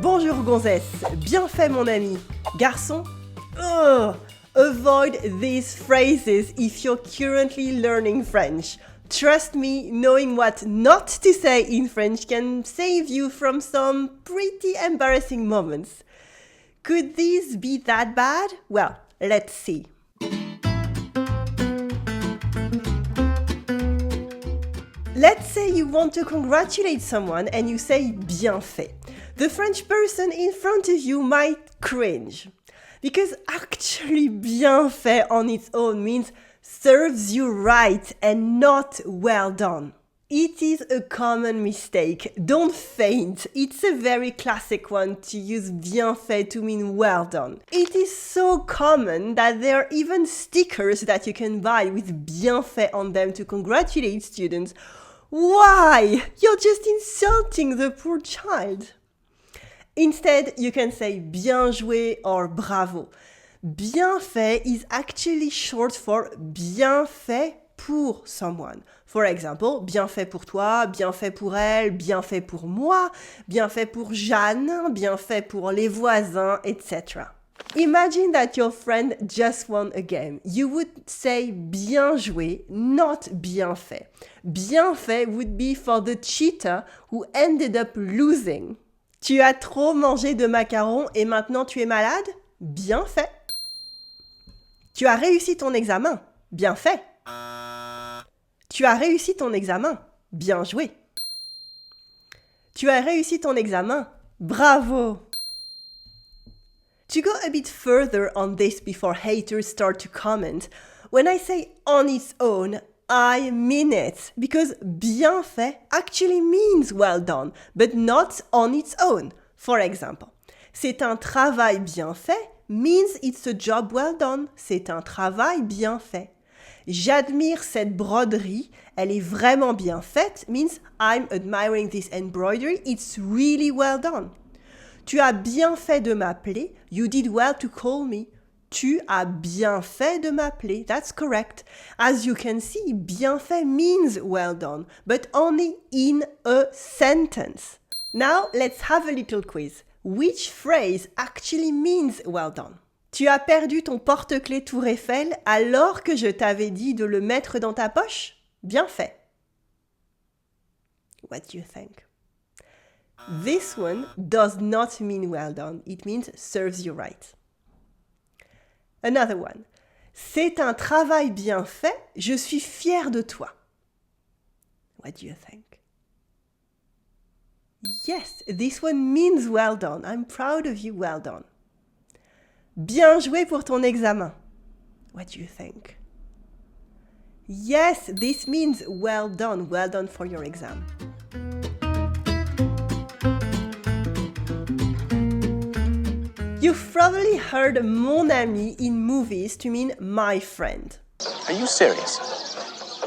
Bonjour gonzesse, bien fait mon ami. Garçon, avoid these phrases if you're currently learning French. Trust me, knowing what not to say in French can save you from some pretty embarrassing moments. Could these be that bad? Well, let's see. Let's say you want to congratulate someone and you say bien fait. The French person in front of you might cringe. Because actually bien fait on its own means serves you right and not well done. It is a common mistake. Don't faint. It's a very classic one to use bien fait to mean well done. It is so common that there are even stickers that you can buy with bien fait on them to congratulate students. Why? You're just insulting the poor child. Instead, you can say bien joué or bravo. Bien fait is actually short for bien fait pour someone. For example, bien fait pour toi, bien fait pour elle, bien fait pour moi, bien fait pour Jeanne, bien fait pour les voisins, etc. Imagine that your friend just won a game. You would say bien joué, not bien fait. Bien fait would be for the cheater who ended up losing. Tu as trop mangé de macarons et maintenant tu es malade? Bien fait. Tu as réussi ton examen? Bien fait. Tu as réussi ton examen? Bien joué. Tu as réussi ton examen? Bravo. To go a bit further on this before haters start to comment, when I say on its own, I mean it, because bien fait actually means well done, but not on its own. For example, c'est un travail bien fait means it's a job well done. C'est un travail bien fait. J'admire cette broderie, elle est vraiment bien faite means I'm admiring this embroidery, it's really well done. Tu as bien fait de m'appeler. You did well to call me. Tu as bien fait de m'appeler. That's correct. As you can see, bien fait means well done, but only in a sentence. Now, let's have a little quiz. Which phrase actually means well done? Tu as perdu ton porte-clés Tour Eiffel alors que je t'avais dit de le mettre dans ta poche? Bien fait. What do you think? This one does not mean well done. It means serves you right. Another one. C'est un travail bien fait. Je suis fière de toi. What do you think? Yes, this one means well done. I'm proud of you. Well done. Bien joué pour ton examen. What do you think? Yes, this means well done. Well done for your exam. You've probably heard Mon Ami in movies to mean my friend. Are you serious?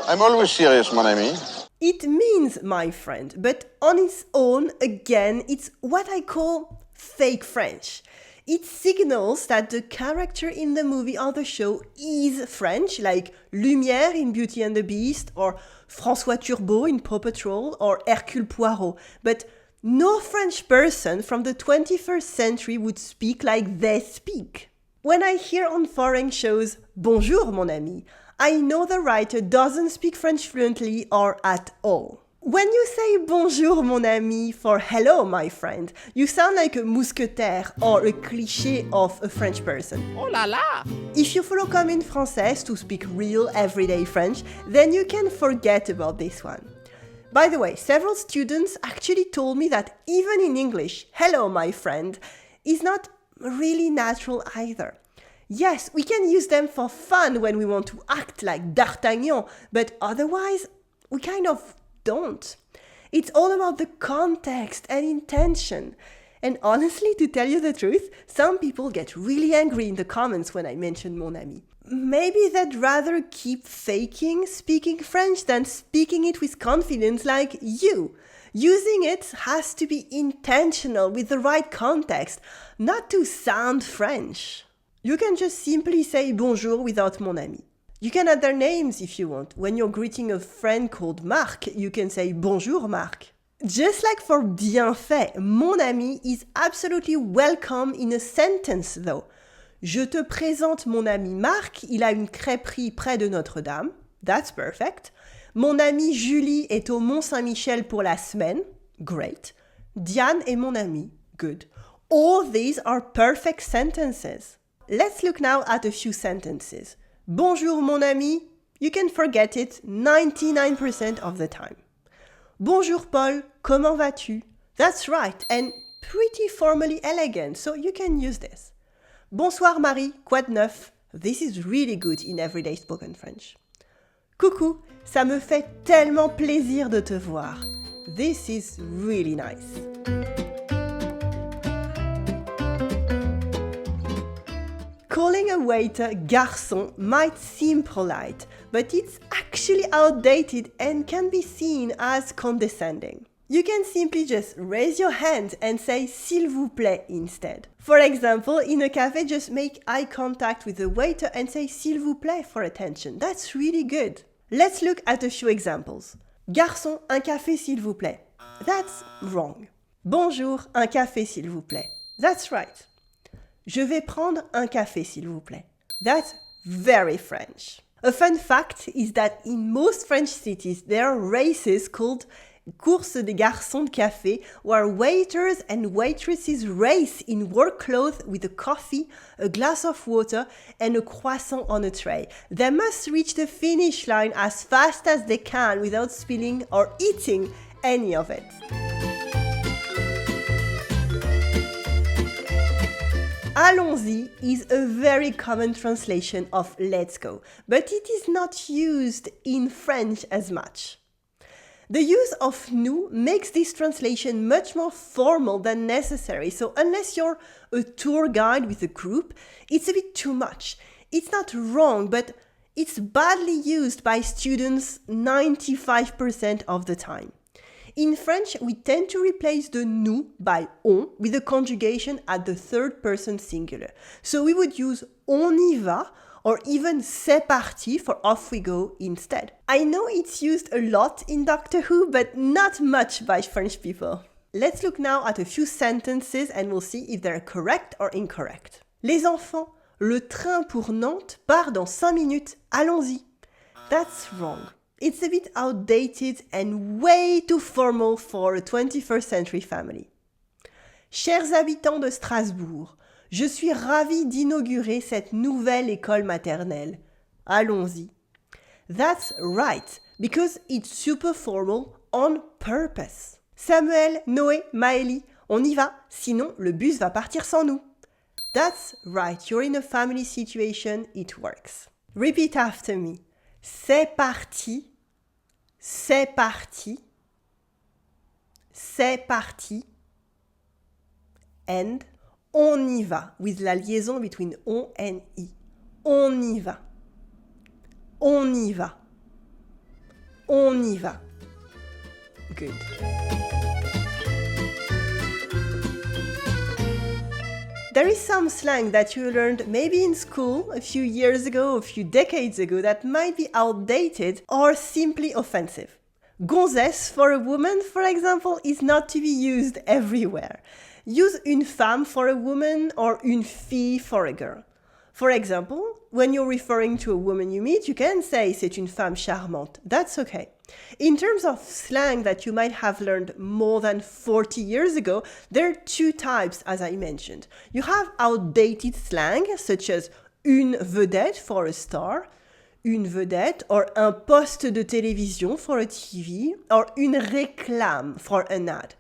I'm always serious, mon ami. It means my friend, but on its own, again, it's what I call fake French. It signals that the character in the movie or the show is French, like Lumière in Beauty and the Beast, or François Turbo in Paw Patrol, or Hercule Poirot, but no French person from the 21st century would speak like they speak. When I hear on foreign shows, Bonjour mon ami, I know the writer doesn't speak French fluently or at all. When you say bonjour mon ami for hello my friend, you sound like a mousquetaire or a cliché of a French person. Oh là là! If you follow Comme in Française to speak real everyday French, then you can forget about this one. By the way, several students actually told me that even in English, hello my friend, is not really natural either. Yes, we can use them for fun when we want to act like D'Artagnan, but otherwise, we kind of don't. It's all about the context and intention. And honestly, to tell you the truth, some people get really angry in the comments when I mention Mon Ami. Maybe they'd rather keep faking speaking French than speaking it with confidence like you. Using it has to be intentional with the right context, not to sound French. You can just simply say bonjour without mon ami. You can add their names if you want. When you're greeting a friend called Marc, you can say bonjour Marc. Just like for bien fait, mon ami is absolutely welcome in a sentence though. Je te présente mon ami Marc, il a une crêperie près de Notre-Dame. That's perfect. Mon amie Julie est au Mont-Saint-Michel pour la semaine. Great. Diane est mon amie. Good. All these are perfect sentences. Let's look now at a few sentences. Bonjour mon ami. You can forget it 99% of the time. Bonjour Paul, comment vas-tu? That's right, and pretty formally elegant, so you can use this. Bonsoir Marie, quoi de neuf? This is really good in everyday spoken French. Coucou, ça me fait tellement plaisir de te voir. This is really nice. Calling a waiter garçon might seem polite, but it's actually outdated and can be seen as condescending. You can simply just raise your hand and say s'il vous plaît instead. For example, in a cafe, just make eye contact with the waiter and say s'il vous plaît for attention. That's really good. Let's look at a few examples. Garçon, un café s'il vous plaît. That's wrong. Bonjour, un café s'il vous plaît. That's right. Je vais prendre un café s'il vous plaît. That's very French. A fun fact is that in most French cities there are races called course des garçons de café, where waiters and waitresses race in work clothes with a coffee, a glass of water, and a croissant on a tray. They must reach the finish line as fast as they can without spilling or eating any of it. Allons-y is a very common translation of let's go, but it is not used in French as much. The use of nous makes this translation much more formal than necessary, so unless you're a tour guide with a group, it's a bit too much. It's not wrong, but it's badly used by students 95% of the time. In French, we tend to replace the nous by on with a conjugation at the third person singular. So we would use on y va or even c'est parti for off we go instead. I know it's used a lot in Doctor Who, but not much by French people. Let's look now at a few sentences and we'll see if they're correct or incorrect. Les enfants, le train pour Nantes part dans 5 minutes. Allons-y. That's wrong. It's a bit outdated and way too formal for a 21st century family. Chers habitants de Strasbourg, je suis ravie d'inaugurer cette nouvelle école maternelle. Allons-y. That's right, because it's super formal on purpose. Samuel, Noé, Maëlie, on y va, sinon le bus va partir sans nous. That's right, you're in a family situation, it works. Repeat after me. C'est parti, c'est parti, c'est parti, and on y va, with la liaison between on and y. On y va. On y va. On y va. Good. There is some slang that you learned maybe in school a few years ago, a few decades ago that might be outdated or simply offensive. Gonzesse for a woman, for example, is not to be used everywhere. Use une femme for a woman or une fille for a girl. For example, when you're referring to a woman you meet, you can say c'est une femme charmante. That's okay. In terms of slang that you might have learned more than 40 years ago, there are two types, as I mentioned. You have outdated slang, such as une vedette for a star, une vedette, or un poste de télévision for a TV, or une réclame for an ad.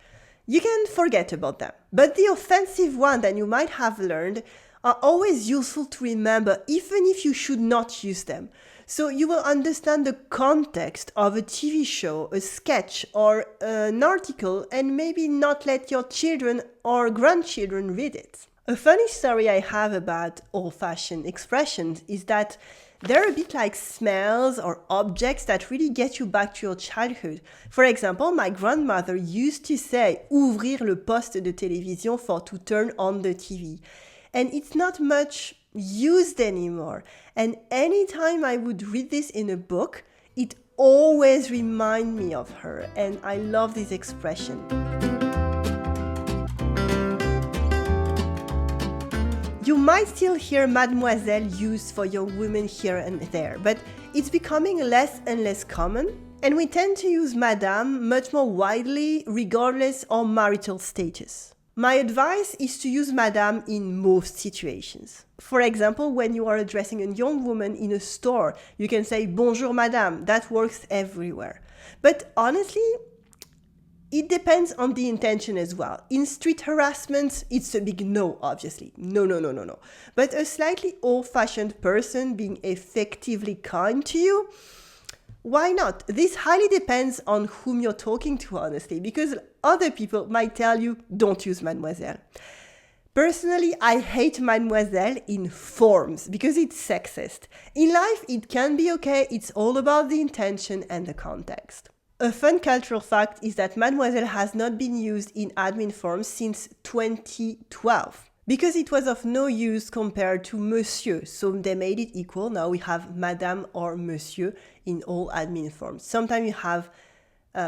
You can forget about them. But the offensive one that you might have learned are always useful to remember, even if you should not use them. So you will understand the context of a TV show, a sketch, or an article, and maybe not let your children or grandchildren read it. A funny story I have about old-fashioned expressions is that they're a bit like smells or objects that really get you back to your childhood. For example, my grandmother used to say ouvrir le poste de télévision for to turn on the TV. And it's not much used anymore. And anytime I would read this in a book, it always remind me of her, and I love this expression. You might still hear Mademoiselle used for young women here and there, but it's becoming less and less common, and we tend to use Madame much more widely regardless of marital status. My advice is to use Madame in most situations. For example, when you are addressing a young woman in a store, you can say Bonjour Madame, that works everywhere. But honestly, it depends on the intention as well. In street harassment, it's a big no, obviously. No. But a slightly old-fashioned person being effectively kind to you, why not? This highly depends on whom you're talking to, honestly, because other people might tell you, don't use Mademoiselle. Personally, I hate Mademoiselle in forms because it's sexist. In life, it can be okay. It's all about the intention and the context. A fun cultural fact is that Mademoiselle has not been used in admin forms since 2012 because it was of no use compared to Monsieur, so they made it equal. Now we have Madame or Monsieur in all admin forms. Sometimes you have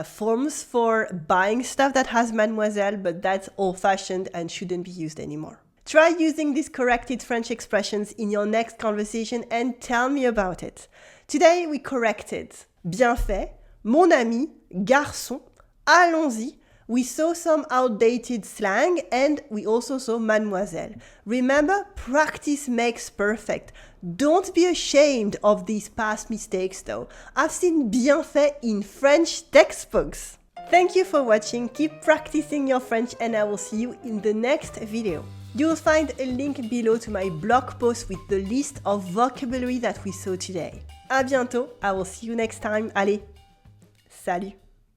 forms for buying stuff that has Mademoiselle, but that's old-fashioned and shouldn't be used anymore. Try using these corrected French expressions in your next conversation and tell me about it. Today we corrected bien fait, Mon Ami, Garçon, Allons-y. We saw some outdated slang and we also saw Mademoiselle. Remember, practice makes perfect. Don't be ashamed of these past mistakes though. I've seen bien fait in French textbooks. Thank you for watching. Keep practicing your French and I will see you in the next video. You'll find a link below to my blog post with the list of vocabulary that we saw today. À bientôt. I will see you next time. Allez, salut!